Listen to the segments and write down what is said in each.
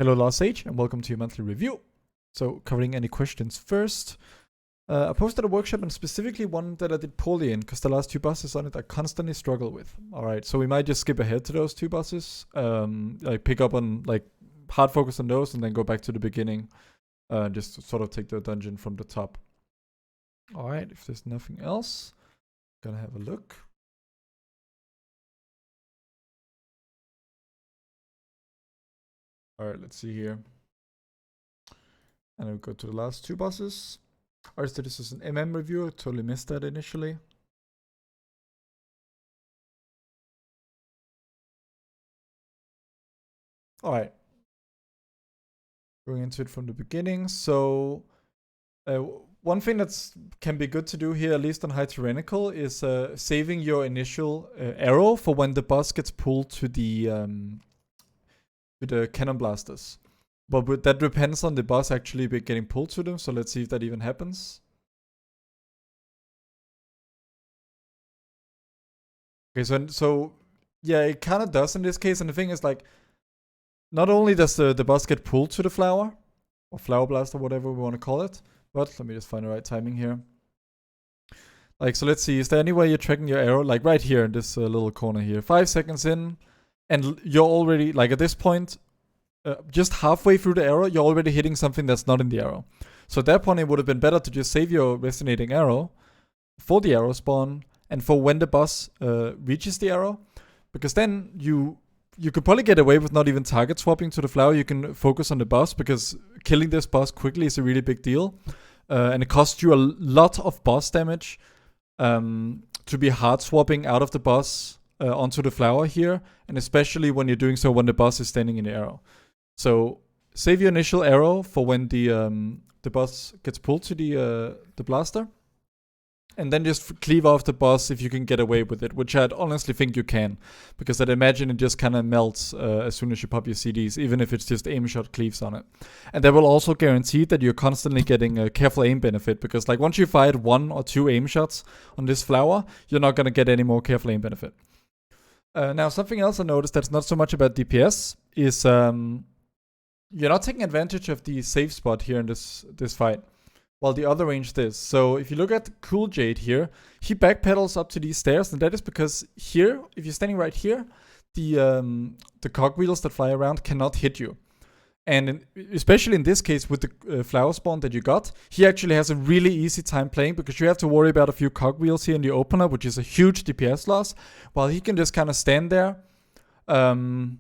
Hello, Lars H, and welcome to your monthly review. So, covering any questions first. I posted a workshop, and specifically one that I did poorly in, because the last two bosses on it I constantly struggle with. Alright, so we might just skip ahead to those two bosses. Like pick up on, hard focus on those, and then go back to the beginning. Just to sort of take the dungeon from the top. Alright, if there's nothing else, gonna have a look. Alright, let's see here. And then we go to the last two bosses. Alright, so this is an MM review. I totally missed that initially. Alright. Going into it from the beginning. So, one thing that can be good to do here, at least on high tyrannical, is saving your initial arrow for when the boss gets pulled to the cannon blasters. But that depends on the boss actually getting pulled to them, so let's see if that even happens. Okay, so yeah, it kind of does in this case, and the thing is, like, not only does the boss get pulled to the flower, or flower blast, or whatever we want to call it, but let me just find the right timing here. Like, so let's see, is there any way you're tracking your arrow? Like right here in this little corner here, 5 seconds in, and you're already, like at this point, just halfway through the arrow, you're already hitting something that's not in the arrow. So at that point, it would have been better to just save your resonating arrow for the arrow spawn and for when the boss reaches the arrow, because then you could probably get away with not even target swapping to the flower. You can focus on the boss, because killing this boss quickly is a really big deal, and it costs you a lot of boss damage to be hard swapping out of the boss onto the flower here, and especially when you're doing so when the boss is standing in the arrow. So save your initial arrow for when the boss gets pulled to the blaster, and then just cleave off the boss if you can get away with it, which I'd honestly think you can, because I'd imagine it just kind of melts as soon as you pop your CDs, even if it's just aim shot cleaves on it. And that will also guarantee that you're constantly getting a careful aim benefit, because like once you fired 1 or 2 aim shots on this flower, you're not going to get any more careful aim benefit. Now, something else I noticed that's not so much about DPS is you're not taking advantage of the safe spot here in this fight, while the other ranged is. So if you look at Cool Jade here, he backpedals up to these stairs, and that is because here, if you're standing right here, the cogwheels that fly around cannot hit you. And especially in this case with the flower spawn that you got, he actually has a really easy time playing, because you have to worry about a few cogwheels here in the opener, which is a huge DPS loss, while he can just kind of stand there and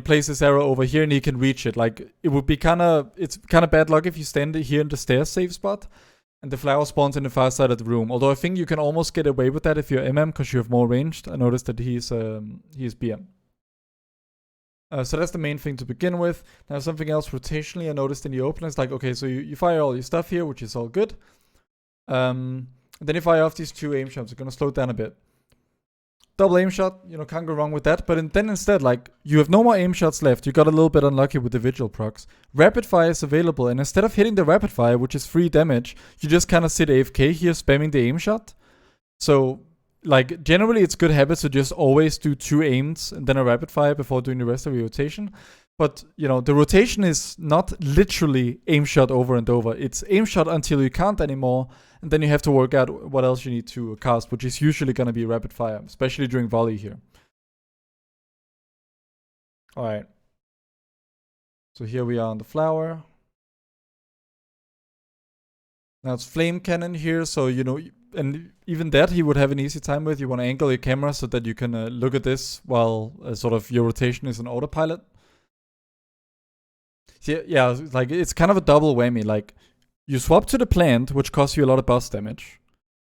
place his arrow over here and he can reach it. Like, it would be it's kind of bad luck if you stand here in the stairs safe spot and the flower spawns in the far side of the room. Although I think you can almost get away with that if you're MM, because you have more ranged. I noticed that he's BM. So that's the main thing to begin with. Now, something else rotationally I noticed in the opener is like, okay, so you fire all your stuff here, which is all good. Then you fire off these 2 aim shots. You're going to slow it down a bit. Double aim shot, can't go wrong with that. But then instead, like, you have no more aim shots left. You got a little bit unlucky with the vigil procs. Rapid fire is available, and instead of hitting the rapid fire, which is free damage, you just kind of sit AFK here, spamming the aim shot. So, like, generally it's good habit to just always do 2 aims and then a rapid fire before doing the rest of your rotation. But, the rotation is not literally aim shot over and over. It's aim shot until you can't anymore, and then you have to work out what else you need to cast, which is usually going to be rapid fire, especially during volley here. Alright. So here we are on the flower. Now it's flame cannon here, so, and even that he would have an easy time with. You want to angle your camera so that you can look at this while sort of your rotation is on autopilot. Yeah, like, it's kind of a double whammy. Like, you swap to the plant, which costs you a lot of boss damage,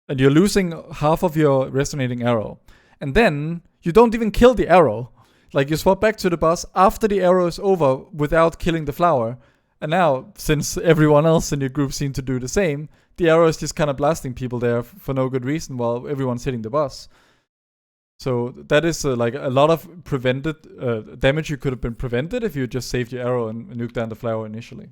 and you're losing half of your resonating arrow. And then you don't even kill the arrow. Like, you swap back to the boss after the arrow is over without killing the flower. And now, since everyone else in your group seemed to do the same, the arrow is just kind of blasting people there for no good reason while everyone's hitting the boss. So that is like a lot of prevented damage you could have been prevented if you just saved your arrow and nuked down the flower initially.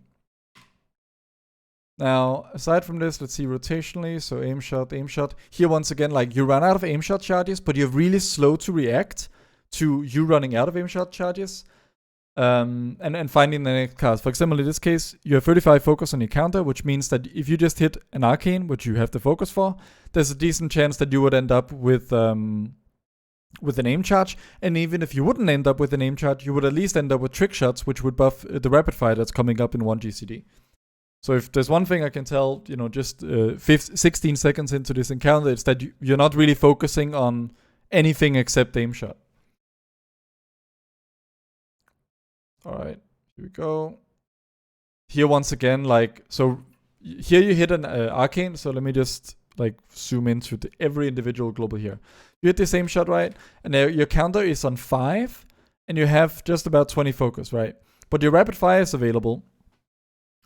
Now, aside from this, let's see rotationally. So aim shot, aim shot. Here, once again, like, you run out of aim shot charges, but you're really slow to react to you running out of aim shot charges. And finding the next cast. For example, in this case, you have 35 focus on your counter, which means that if you just hit an arcane, which you have the focus for, there's a decent chance that you would end up with an aim charge. And even if you wouldn't end up with an aim charge, you would at least end up with trick shots, which would buff the rapid fire that's coming up in 1 GCD. So if there's one thing I can tell, just 16 seconds into this encounter, it's that you're not really focusing on anything except aim shot. Alright, here we go. Here once again, so here you hit an arcane, so let me just zoom into every individual global here. You hit the same shot, right? And now your counter is on 5, and you have just about 20 focus, right? But your rapid fire is available,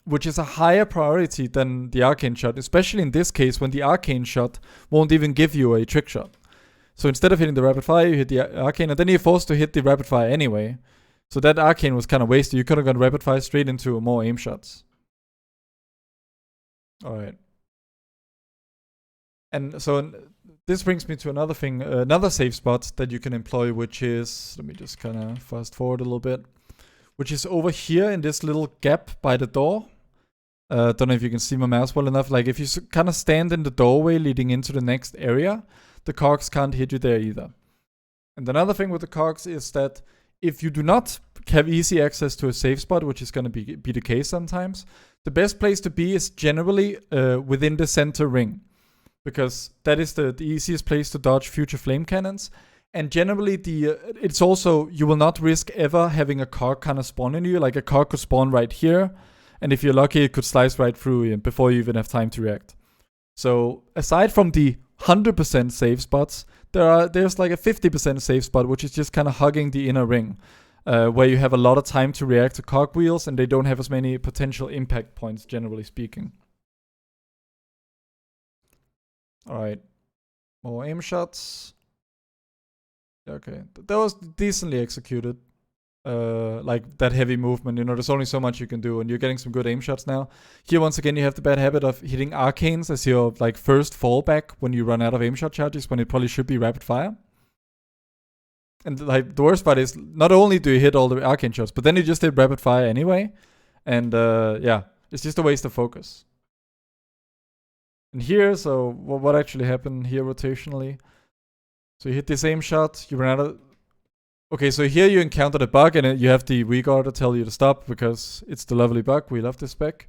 which is a higher priority than the arcane shot, especially in this case when the arcane shot won't even give you a trick shot. So instead of hitting the rapid fire, you hit the arcane, and then you're forced to hit the rapid fire anyway. So that arcane was kind of wasted. You could have gone rapid fire straight into more aim shots. Alright. And so this brings me to another thing, another safe spot that you can employ, which is, let me just kind of fast forward a little bit, which is over here in this little gap by the door. Don't know if you can see my mouse well enough. If you kind of stand in the doorway leading into the next area, the cogs can't hit you there either. And another thing with the cogs is that if you do not have easy access to a safe spot, which is going to be the case sometimes, the best place to be is generally within the center ring, because that is the easiest place to dodge future flame cannons. And generally, it's also, you will not risk ever having a cog kind of spawn in you. Like a cog could spawn right here, and if you're lucky, it could slice right through you before you even have time to react. So aside from the 100% safe spots, there's like a 50% safe spot, which is just kind of hugging the inner ring, where you have a lot of time to react to cogwheels, and they don't have as many potential impact points, generally speaking. Alright, more aim shots. Okay, that was decently executed. That heavy movement, there's only so much you can do, and you're getting some good aim shots now. Here, once again, you have the bad habit of hitting arcanes as your first fallback when you run out of aim shot charges, when it probably should be rapid fire. And the worst part is, not only do you hit all the arcane shots, but then you just hit rapid fire anyway. And yeah, it's just a waste of focus. And here, so what actually happened here rotationally? So you hit the same shot, you run out of... Okay, so here you encounter the bug, and you have the reguarder tell you to stop, because it's the lovely bug. We love this spec.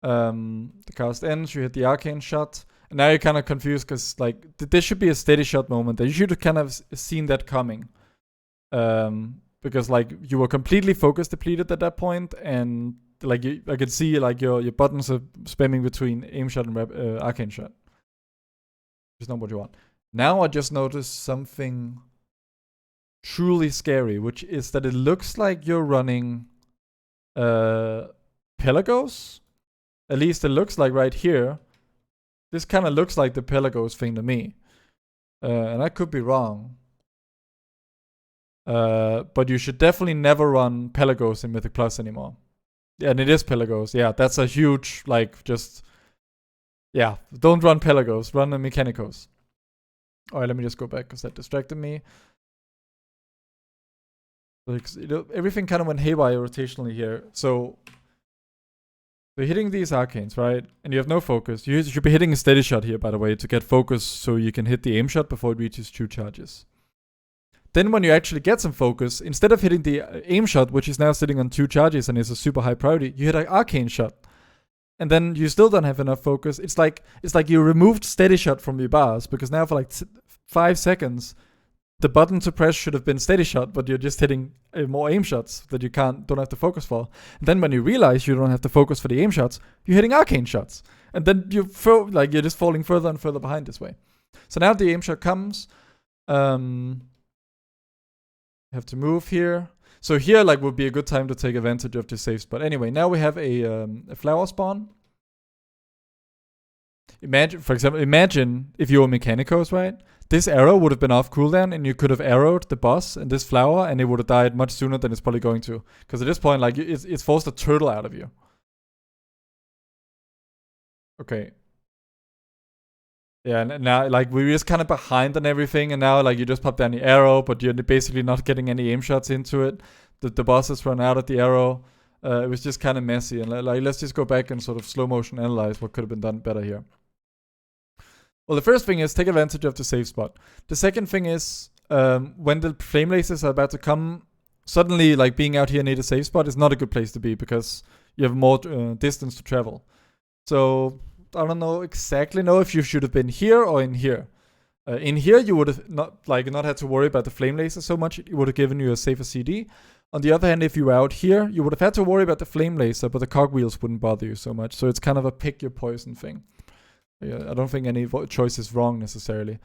The cast ends, you hit the arcane shot, and now you're kind of confused, because there should be a steady shot moment. You should have kind of seen that coming. Because you were completely focus depleted at that point, and I could see your buttons are spamming between aim shot and arcane shot. It's not what you want. Now I just noticed something truly scary, which is that it looks like you're running Pelagos. At least it looks like right here. This kind of looks like the Pelagos thing to me. And I could be wrong. But you should definitely never run Pelagos in Mythic Plus anymore. Yeah, and it is Pelagos. Yeah, that's a huge, yeah, don't run Pelagos, run the Mechanicos. Alright, let me just go back because that distracted me. Everything kind of went haywire rotationally here. So you're hitting these arcanes, right? And you have no focus. You should be hitting a steady shot here, by the way, to get focus so you can hit the aim shot before it reaches 2 charges. Then when you actually get some focus, instead of hitting the aim shot, which is now sitting on 2 charges and is a super high priority, you hit an arcane shot. And then you still don't have enough focus. It's like you removed steady shot from your bars, because now for 5 seconds, the button to press should have been steady shot, but you're just hitting more aim shots that you don't have to focus for. And then when you realize you don't have to focus for the aim shots, you're hitting arcane shots. And then you're just falling further and further behind this way. So now the aim shot comes. You have to move here. So here would be a good time to take advantage of the safe spot. Anyway, now we have a flower spawn. Imagine if you were Mechanicos, right? This arrow would have been off cooldown, and you could have arrowed the boss and this flower, and it would have died much sooner than it's probably going to. Because at this point, it's forced a turtle out of you. Okay. Yeah, and now we're just kind of behind on everything, and now you just pop down the arrow, but you're basically not getting any aim shots into it. the bosses run out at the arrow. It was just kind of messy, and like let's just go back and sort of slow motion analyze what could have been done better here. Well, the first thing is take advantage of the save spot. The second thing is when the flame lasers are about to come, suddenly like being out here near the save spot is not a good place to be because you have more distance to travel. So I don't know exactly if you should have been here or in here. In here, you would have not had to worry about the flame laser so much. It would have given you a safer CD. On the other hand, if you were out here, you would have had to worry about the flame laser, but the cogwheels wouldn't bother you so much. So it's kind of a pick your poison thing. Yeah, I don't think any choice is wrong necessarily.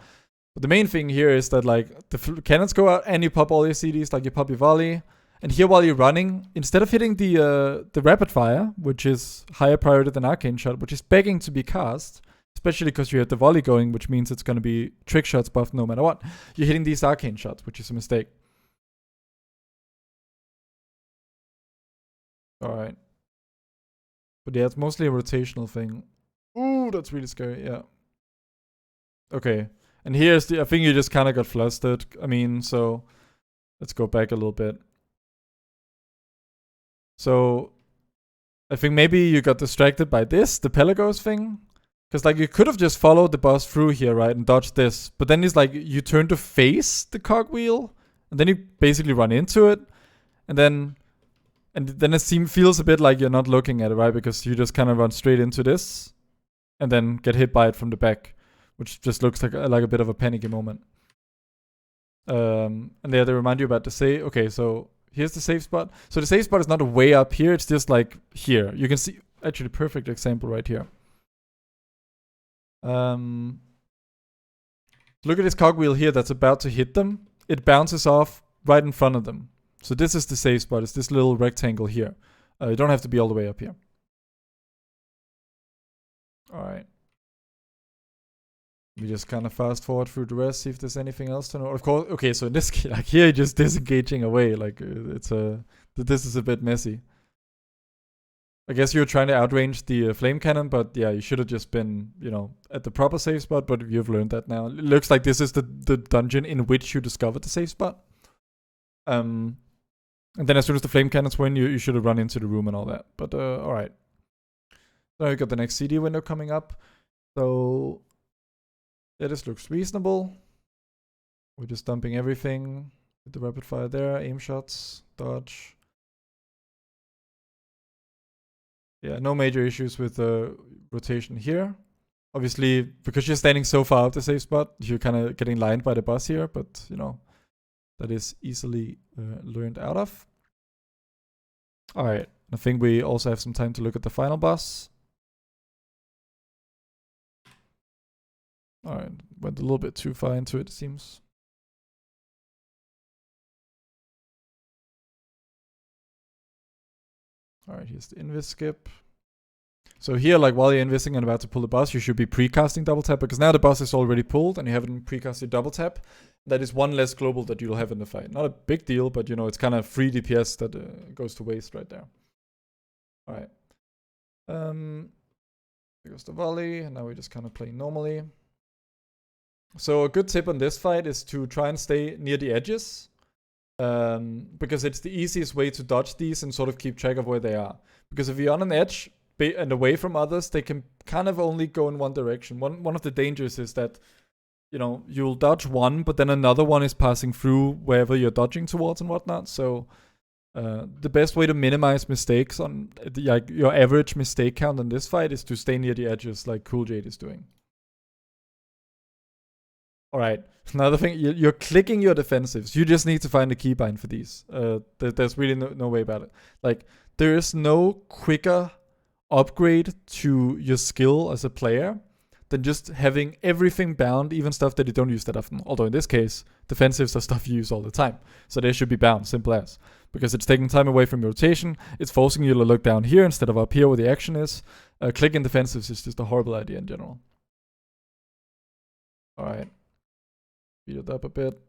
But the main thing here is that like the cannons go out and you pop all your CDs, like you pop your volley. And here while you're running, instead of hitting the rapid fire, which is higher priority than arcane shot, which is begging to be cast, especially because you have the volley going, which means it's going to be trick shots buffed no matter what, you're hitting these arcane shots, which is a mistake. Alright. But yeah, it's mostly a rotational thing. Ooh, that's really scary, yeah. Okay. And here's I think you just kind of got flustered. I mean, so let's go back a little bit. So I think maybe you got distracted by this, the Pelagos thing. Because like you could have just followed the boss through here, right, and dodged this. But then it's like you turn to face the cogwheel, and then you basically run into it. And then it feels a bit like you're not looking at it, right? Because you just kind of run straight into this, and then get hit by it from the back, which just looks like a bit of a panicky moment. And they remind you about the save. Okay, so here's the save spot. So the save spot is not way up here. It's just like here. You can see actually perfect example right here. Look at this cogwheel here that's about to hit them. It bounces off right in front of them. So this is the save spot. It's this little rectangle here. You don't have to be all the way up here. Alright. We just kind of fast forward through the rest, see if there's anything else to know. Of course, okay, so in this case, like here, just disengaging away. Like, this is a bit messy. I guess you were trying to outrange the flame cannon, but yeah, you should have just been, at the proper save spot, but you've learned that now. It looks like this is the dungeon in which you discovered the save spot. And then as soon as the flame cannons win, you should have run into the room and all that. But, alright. Now you got the next CD window coming up. So, yeah, this looks reasonable. We're just dumping everything. With the rapid fire there, aim shots, dodge. Yeah, no major issues with the rotation here. Obviously, because you're standing so far out the safe spot, you're kind of getting lined by the boss here, but, that is easily learned out of. Alright, I think we also have some time to look at the final boss. Alright, went a little bit too far into it, it seems. Alright, here's the invis skip. So here, like while you're invising and about to pull the boss, you should be pre-casting double tap, because now the boss is already pulled and you haven't pre-casted double tap. That is one less global that you'll have in the fight. Not a big deal, but it's kind of free DPS that goes to waste right there. Alright. There goes the volley, and now we just kind of play normally. So a good tip on this fight is to try and stay near the edges. Because it's the easiest way to dodge these and sort of keep track of where they are. Because if you're on an edge and away from others, they can kind of only go in one direction. One of the dangers is that, you'll dodge one, but then another one is passing through wherever you're dodging towards and whatnot. So the best way to minimize mistakes on your average mistake count in this fight is to stay near the edges like Cool Jade is doing. Alright, another thing, you're clicking your defensives. You just need to find a keybind for these. There's really no way about it. Like, there is no quicker upgrade to your skill as a player than just having everything bound, even stuff that you don't use that often. Although in this case, defensives are stuff you use all the time. So they should be bound, simple as. Because it's taking time away from your rotation, it's forcing you to look down here instead of up here where the action is. Clicking defensives is just a horrible idea in general. Alright. Speed it up a bit.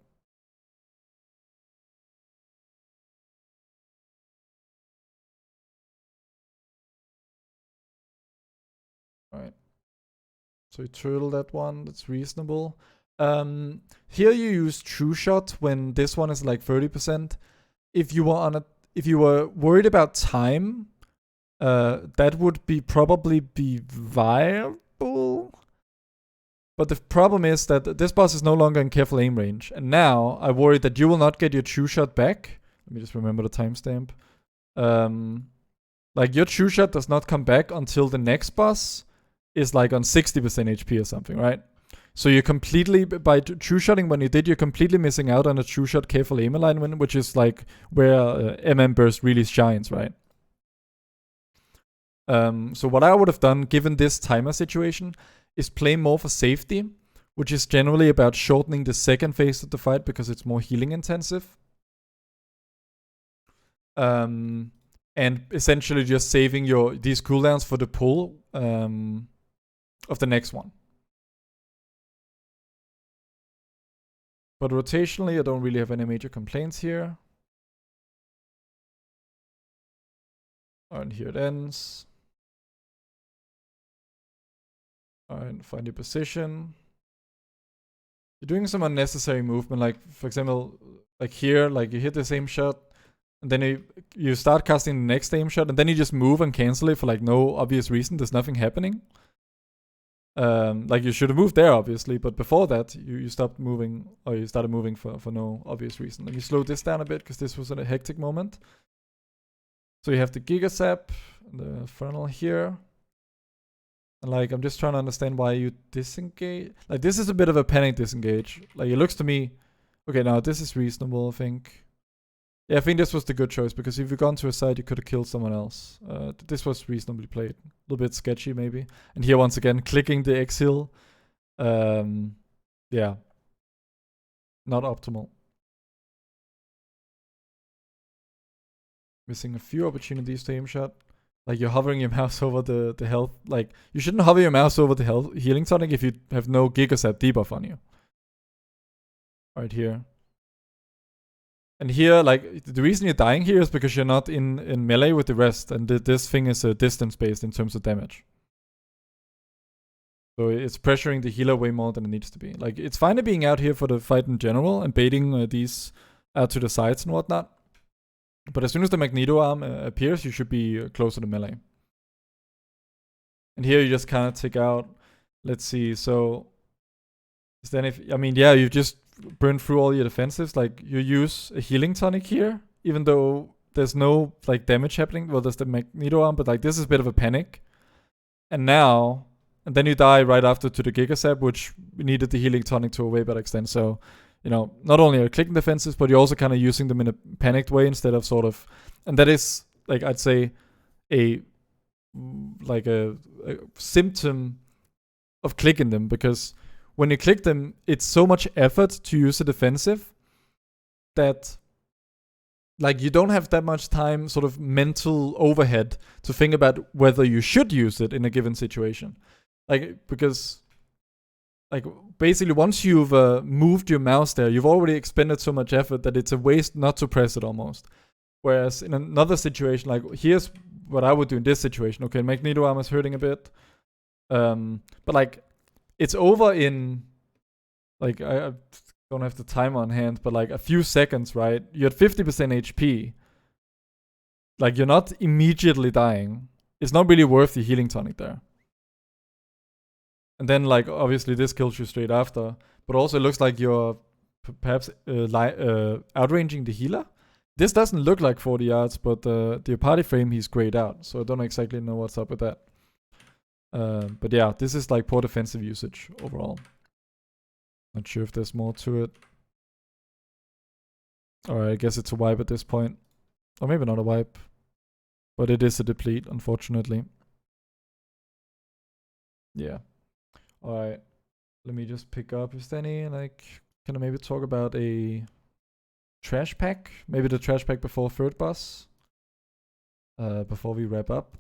Alright. So you turtle that one, that's reasonable. Here you use True Shot when this one is like 30%. If you were on if you were worried about time, that would probably be viable. But the problem is that this boss is no longer in careful aim range. And now I worry that you will not get your true shot back. Let me just remember the timestamp. Like your true shot does not come back until the next boss is like on 60% HP or something, right? So you're completely, by true shotting when you did, you're completely missing out on a true shot careful aim alignment, which is like where MM burst really shines, right? So what I would have done, given this timer situation, is play more for safety, which is generally about shortening the second phase of the fight because it's more healing intensive. And essentially just saving these cooldowns for the pull of the next one. But rotationally, I don't really have any major complaints here. And here it ends. And find your position. You're doing some unnecessary movement, like for example, like here, like you hit the same shot, and then you start casting the next aim shot, and then you just move and cancel it for like no obvious reason. There's nothing happening. Like you should have moved there, obviously, but before that, you stopped moving, or you started moving for no obvious reason. Let me slow this down a bit, because this was a hectic moment. So you have the Giga Zap, the funnel here. And like, I'm just trying to understand why you disengage. Like, this is a bit of a panic disengage. Like, it looks to me... Okay, now this is reasonable, I think. Yeah, I think this was the good choice, because if you'd gone to a side, you could have killed someone else. This was reasonably played. A little bit sketchy, maybe. And here, once again, clicking the exhale. Yeah. Not optimal. Missing a few opportunities to aim shot. Like, you're hovering your mouse over the health. Like, you shouldn't hover your mouse over the health healing tonic if you have no Giga Zap debuff on you. Right here. And here, like, the reason you're dying here is because you're not in melee with the rest. And this thing is distance-based in terms of damage. So it's pressuring the healer way more than it needs to be. Like, it's fine being out here for the fight in general and baiting these out to the sides and whatnot. But as soon as the Magneto arm appears, you should be closer to melee. And here you just kind of take out... Let's see, so... Then if... I mean, yeah, you just burn through all your defensives. Like, you use a healing tonic here, even though there's no, like, damage happening. Well, there's the Magneto arm, but, like, this is a bit of a panic. And now... And then you die right after to the Giga Zap, which needed the healing tonic to a way better extent. So... You know, not only are you clicking defenses, but you're also kind of using them in a panicked way instead of sort of... And that is, like, I'd say, a symptom of clicking them. Because when you click them, it's so much effort to use a defensive that, like, you don't have that much time, sort of mental overhead to think about whether you should use it in a given situation. Like, because... Like, basically, once you've moved your mouse there, you've already expended so much effort that it's a waste not to press it almost. Whereas in another situation, like, here's what I would do in this situation. Okay, Magneto arm is hurting a bit. But, like, it's over in, like, I don't have the timer on hand, but, like, a few seconds, right? You're at 50% HP. Like, you're not immediately dying. It's not really worth the healing tonic there. And then, like, obviously this kills you straight after. But also it looks like you're perhaps outranging the healer. This doesn't look like 40 yards, but the party frame, he's grayed out. So I don't exactly know what's up with that. But yeah, this is like poor defensive usage overall. Not sure if there's more to it. Alright, I guess it's a wipe at this point. Or maybe not a wipe. But it is a deplete, unfortunately. Yeah. Alright, let me just pick up. Is there any, like, can I maybe talk about a trash pack? Maybe the trash pack before third boss? Before we wrap up.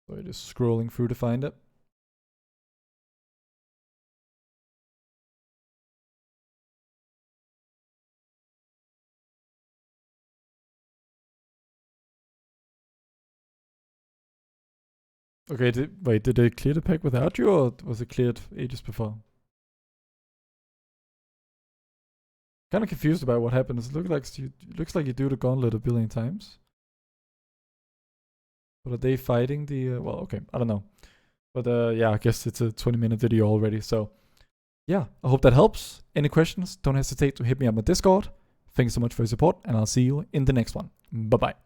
So just scrolling through to find it. Okay, did they clear the pack without you, or was it cleared ages before? Kind of confused about what happens. It looks like you do the gauntlet a billion times. But are they fighting the... well, okay, I don't know. But yeah, I guess it's a 20-minute video already. So yeah, I hope that helps. Any questions, don't hesitate to hit me up on Discord. Thanks so much for your support, and I'll see you in the next one. Bye-bye.